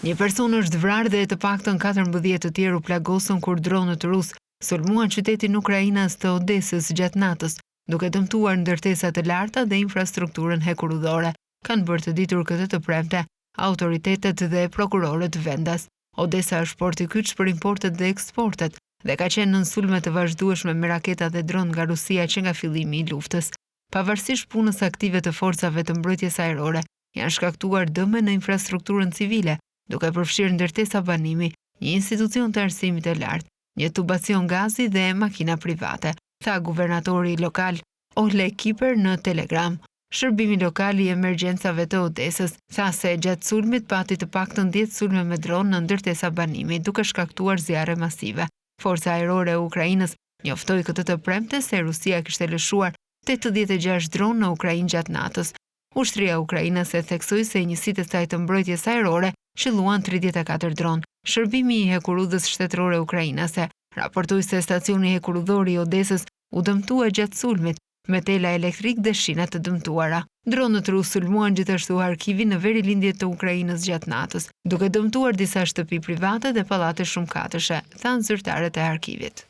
Një person është vrarë dhe të paktën 14 të tjerë u plagosën kur dronët rusë sulmuan qytetin Ukrainas të Odesës gjatë natës, duke dëmtuar ndërtesa të larta dhe infrastrukturën hekurudhore, kanë bërë të ditur këtë të premte autoritetet dhe prokurorët vendas. Odesa është port i kyç për importet dhe eksportet dhe ka qenë nën sulme të vazhdueshme me raketa dhe dron nga Rusia që nga fillimi i luftës. Pavarësisht punës aktive të forcave të mbrojtjes ajrore, janë shkaktuar dëme në infrastrukturën civile, duke përfshirë ndërtesa banimi, një institucion të arsimit të lartë, një tubacion gazi dhe makina private, tha guvernatori lokal Ohle Kiper në Telegram. Shërbimi lokal i emergjencave të Odesës tha se gjatë sulmit pati të paktën 10 sulme me dron në ndërtesa banimi, duke shkaktuar zjarre masive. Forca ajrore e Ukrainës njoftoi këtë të premte se Rusia kishte lëshuar 86 dron në Ukrainë gjatë natës. Ushtria e Ukrainës e theksoi se njësitë e saj të mbrojtjes ajrore qelluan 34 dron. Shërbimi i hekurudhës shtetërore ukrainase raportoi se stacioni hekurudhor i Odesës u dëmtua gjatë sulmit, me tela elektrik dhe shina të dëmtuara. Dronët rusë sulmuan gjithashtu arkivin në verilindjet të Ukrainës gjatë natës, duke dëmtuar disa shtëpi private dhe pallate shumëkatëshe, thanë zyrtarët e arkivit.